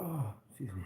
Oh, excuse me.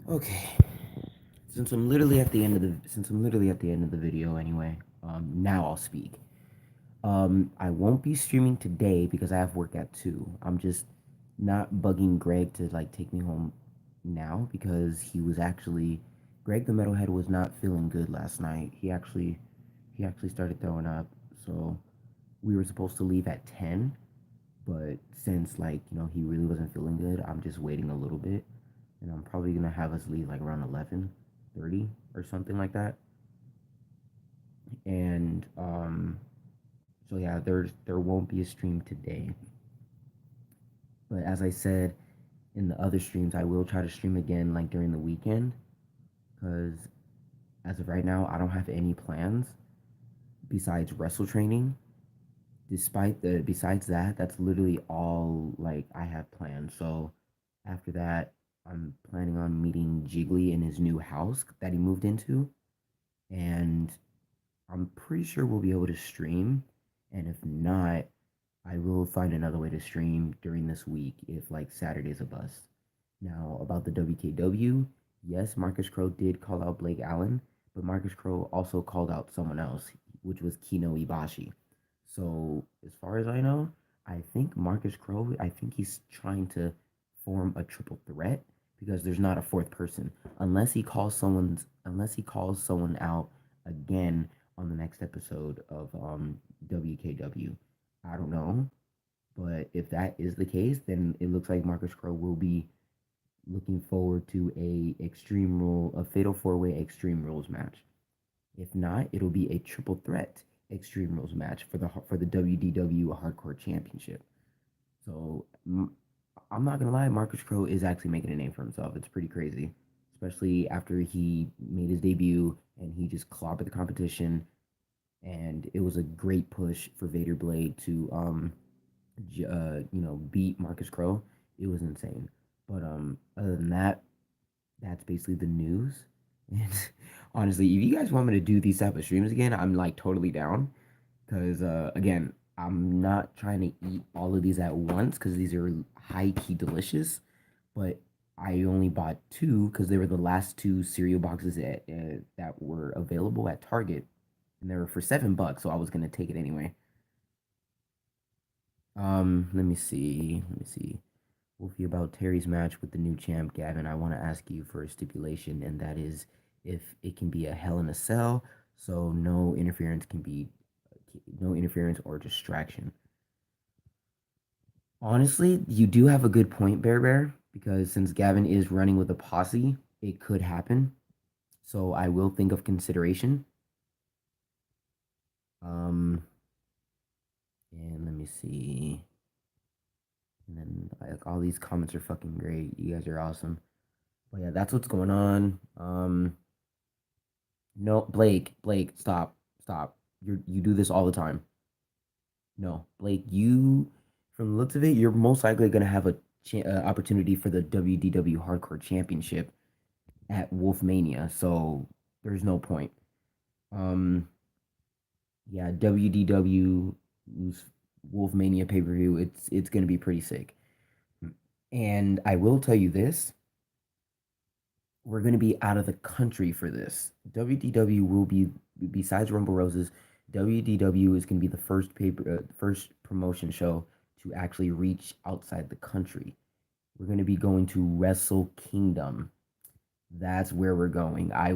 Okay. Since I'm literally at the end of the video anyway, now I'll speak. I won't be streaming today because I have work at 2. I'm just not bugging Greg to like take me home now because Greg the Metalhead was not feeling good last night. He actually started throwing up. So we were supposed to leave at 10, but since he really wasn't feeling good, I'm just waiting a little bit, and I'm probably gonna have us leave like around 11:30 or something like that. And so yeah, there won't be a stream today. But as I said in the other streams, I will try to stream again like during the weekend because as of right now, I don't have any plans besides wrestle training. Besides that, that's literally all like I have planned. So after that, I'm planning on meeting Jiggly in his new house that he moved into. and I'm pretty sure we'll be able to stream. And if not, I will find another way to stream during this week if like Saturday's a bust. Now, about the WKW, yes, Marcus Crow did call out Blake Allen, but Marcus Crow also called out someone else, which was Kino Ibashi. So, as far as I know, I think Marcus Crow, I think he's trying to form a triple threat because there's not a fourth person unless he calls someone out again on the next episode of WKW. I don't know, but if that is the case, then it looks like Marcus Crow will be looking forward to a fatal four way Extreme Rules match. If not, it'll be a triple threat Extreme Rules match for the WDW Hardcore Championship. So I'm not gonna lie, Marcus Crow is actually making a name for himself. It's pretty crazy, especially after he made his debut and he just clobbered the competition. And it was a great push for Vader Blade to beat Marcus Crow. It was insane. But other than that, that's basically the news. And honestly, if you guys want me to do these type of streams again, I'm like totally down. Because again, I'm not trying to eat all of these at once because these are high key delicious. But I only bought two because they were the last two cereal boxes that were available at Target, and they were for $7. So I was gonna take it anyway. Let me see. Let me see. Wolfy, about Terry's match with the new champ, Gavin, I want to ask you for a stipulation, and that is if it can be a Hell in a Cell, so no interference or distraction. Honestly, you do have a good point, Bear Bear, because since Gavin is running with a posse, it could happen. So I will think of consideration. Um, and let me see. And then like all these comments are fucking great. You guys are awesome. But yeah, that's what's going on. No, Blake, stop, stop. You do this all the time. No, Blake, from the looks of it, you're most likely gonna have a opportunity for the WDW Hardcore Championship at Wolfmania. So there's no point. Um, yeah, WDW's Wolfmania pay per view. It's gonna be pretty sick. And I will tell you this: we're going to be out of the country for this. WDW will be, besides Rumble Roses, WDW is going to be the first promotion show to actually reach outside the country. We're going to be going to Wrestle Kingdom. That's where we're going. I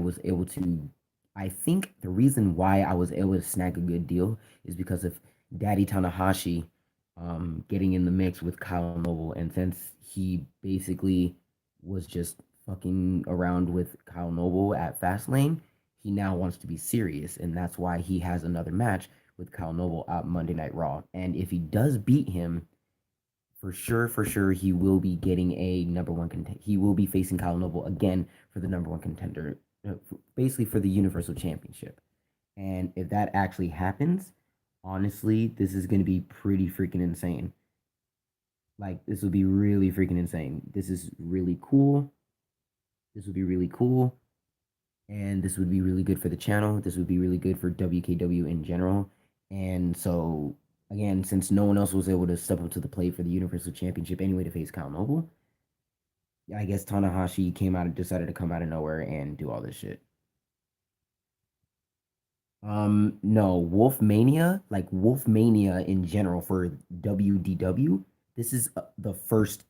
think the reason why I was able to snag a good deal is because of Daddy Tanahashi getting in the mix with Kyle Noble. And since he basically was just fucking around with Kyle Noble at Fastlane, he now wants to be serious. And that's why he has another match with Kyle Noble at Monday Night Raw. And if he does beat him, for sure, he will be getting a number one contender. He will be facing Kyle Noble again for the number one contender, basically for the Universal Championship. And if that actually happens, honestly, this is going to be pretty freaking insane. Like, this will be really freaking insane. This is really cool. This would be really cool. And this would be really good for the channel. This would be really good for WKW in general. And so, again, since no one else was able to step up to the plate for the Universal Championship anyway to face Kyle Noble, I guess Tanahashi decided to come out of nowhere and do all this shit. No, Wolfmania in general for WDW. This is the first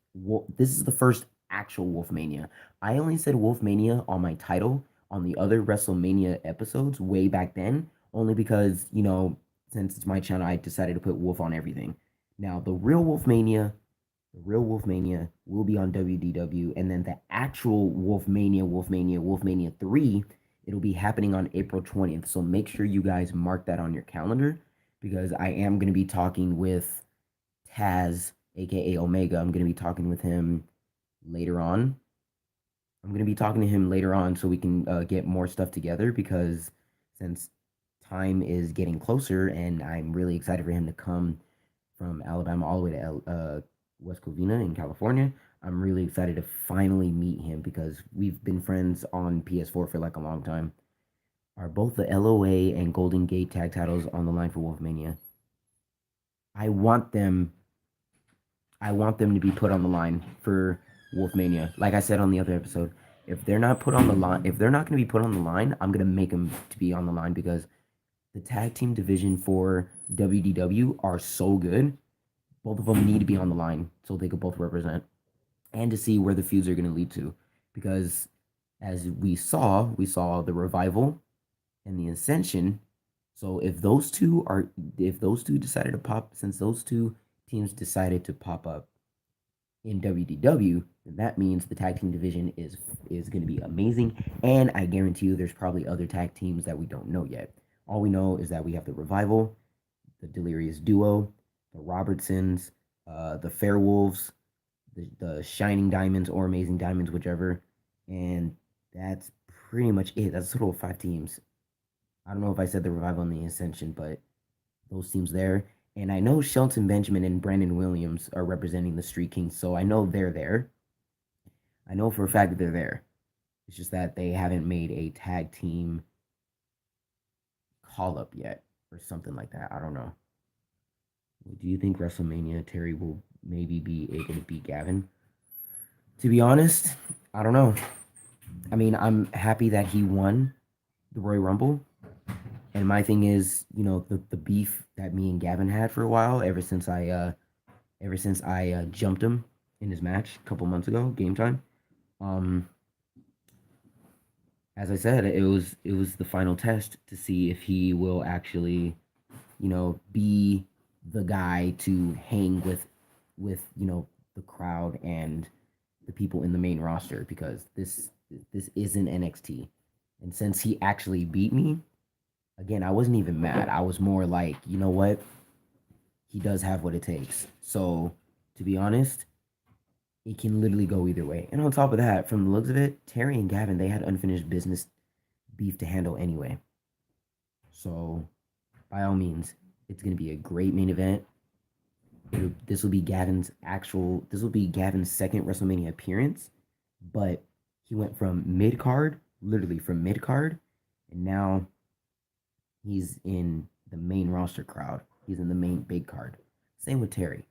actual Wolfmania. I only said Wolfmania on my title on the other WrestleMania episodes way back then, only because, since it's my channel, I decided to put Wolf on everything. Now, the real Wolfmania will be on WDW, and then the actual Wolfmania 3, it'll be happening on April 20th. So make sure you guys mark that on your calendar because I am going to be talking with Taz, aka Omega. I'm going to be talking with him later on. I'm going to be talking to him later on so we can get more stuff together because since time is getting closer and I'm really excited for him to come from Alabama all the way to West Covina in California. I'm really excited to finally meet him because we've been friends on PS4 for like a long time. Are both the LOA and Golden Gate tag titles on the line for Wolfmania? I want them. I want them to be put on the line for Wolfmania. Like I said on the other episode, if they're not put on the line, if they're not going to be put on the line, I'm going to make them to be on the line because the tag team division for WDW are so good. Both of them need to be on the line so they could both represent and to see where the feuds are going to lead to. Because as we saw the revival and the ascension. So if those two decided to pop, since those two teams decided to pop up in WDW, then that means the tag team division is going to be amazing. And I guarantee you, there's probably other tag teams that we don't know yet. All we know is that we have the Revival, the Delirious Duo, the Robertsons, the Fairwolves, the Shining Diamonds or Amazing Diamonds, whichever. And that's pretty much it. That's a total of 5 teams. I don't know if I said the Revival and the Ascension, but those teams there. And I know Shelton Benjamin and Brandon Williams are representing the Street Kings, so I know they're there. I know for a fact that they're there. It's just that they haven't made a tag team call up yet or something like that. I don't know. Do you think WrestleMania Terry will maybe be able to beat Gavin? To be honest, I don't know. I mean, I'm happy that he won the Royal Rumble. And my thing is, the beef that me and Gavin had for a while, ever since I jumped him in his match a couple months ago, game time. Um, as I said, it was the final test to see if he will actually, be the guy to hang with the crowd and the people in the main roster because this isn't NXT. And since he actually beat me, again, I wasn't even mad. I was more like, you know what? He does have what it takes. So, to be honest, it can literally go either way. And on top of that, from the looks of it, Terry and Gavin, they had unfinished business beef to handle anyway. So, by all means, it's going to be a great main event. This will be Gavin's second WrestleMania appearance, but he went from mid card, literally from mid card, and now he's in the main roster crowd. He's in the main big card. Same with Terry.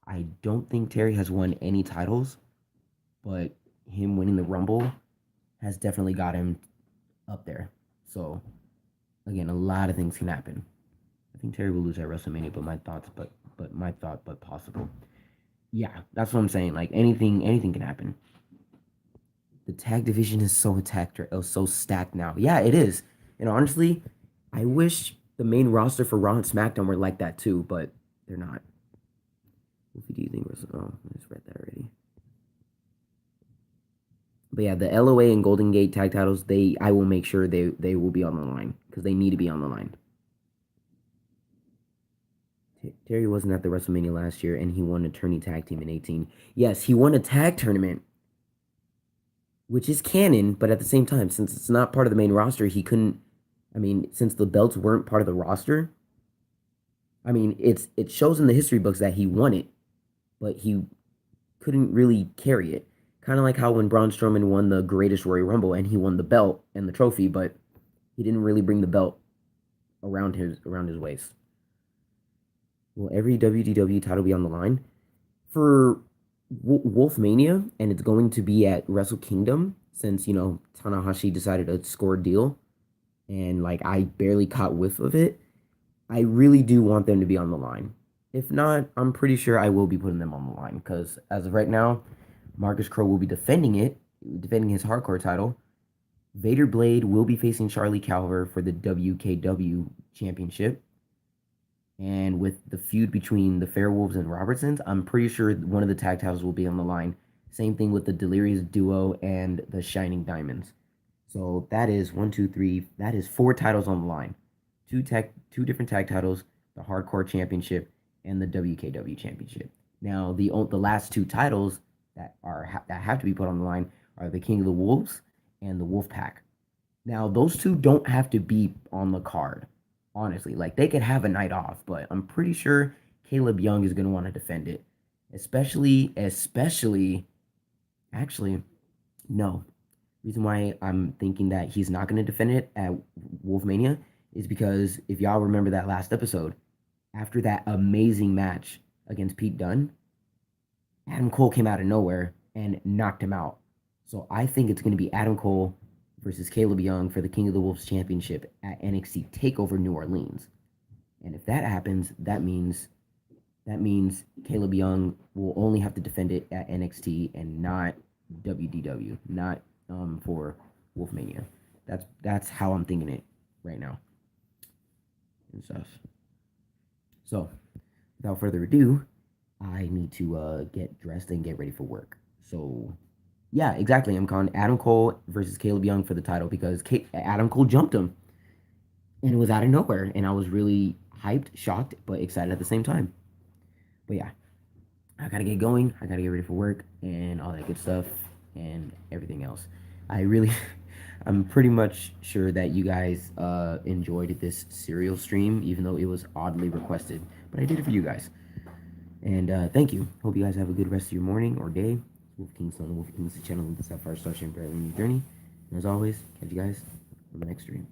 I don't think Terry has won any titles, but him winning the Rumble has definitely got him up there. So again, a lot of things can happen. I think Terry will lose at WrestleMania, but possible. Yeah, that's what I'm saying. Like anything can happen. The tag division is so so stacked now. Yeah, it is. And honestly, I wish the main roster for Raw and SmackDown were like that too, but they're not. Wolfy, do you think oh, I just read that already. But yeah, the LOA and Golden Gate tag titles, I will make sure they will be on the line because they need to be on the line. Terry wasn't at the WrestleMania last year, and he won a tourney tag team in 18. Yes, he won a tag tournament, which is canon, but at the same time, since it's not part of the main roster, he couldn't. I mean, since the belts weren't part of the roster, I mean, it shows in the history books that he won it, but he couldn't really carry it. Kind of like how when Braun Strowman won the Greatest Royal Rumble and he won the belt and the trophy, but he didn't really bring the belt around his waist. Will every WDW title be on the line for Wolfmania? And it's going to be at Wrestle Kingdom since Tanahashi decided to score a deal, and like I barely caught whiff of it. I really do want them to be on the line. If not, I'm pretty sure I will be putting them on the line because as of right now, Marcus Crow will be defending his hardcore title. Vader Blade will be facing Charlie Calver for the WKW championship. And with the feud between the Fairwolves and Robertsons, I'm pretty sure one of the tag titles will be on the line. Same thing with the Delirious Duo and the Shining Diamonds. So that is 1, 2, 3. That is 4 titles on the line. Two different tag titles, the Hardcore Championship and the WKW Championship. Now the last 2 titles that have to be put on the line are the King of the Wolves and the Wolf Pack. Now those two don't have to be on the card. Honestly, like they could have a night off, but I'm pretty sure Caleb Young is going to want to defend it. Especially, actually, no. Reason why I'm thinking that he's not going to defend it at Wolfmania is because if y'all remember that last episode, after that amazing match against Pete Dunne, Adam Cole came out of nowhere and knocked him out. So I think it's going to be Adam Cole versus Caleb Young for the King of the Wolves Championship at NXT Takeover New Orleans. And if that happens, that means Caleb Young will only have to defend it at NXT and not WDW, not for Wolfmania. That's how I'm thinking it right now and stuff. So, without further ado, I need to get dressed and get ready for work. So, yeah, exactly. I'm calling Adam Cole versus Caleb Young for the title because Adam Cole jumped him and it was out of nowhere, and I was really hyped, shocked, but excited at the same time. But yeah, I gotta get going. I gotta get ready for work and all that good stuff and everything else. I really, I'm pretty much sure that you guys enjoyed this serial stream, even though it was oddly requested. But I did it for you guys. And thank you. Hope you guys have a good rest of your morning or day. Wolf King's on the Wolf King's channel with the Sapphire Star Chamber Journey. And as always, catch you guys on the next stream.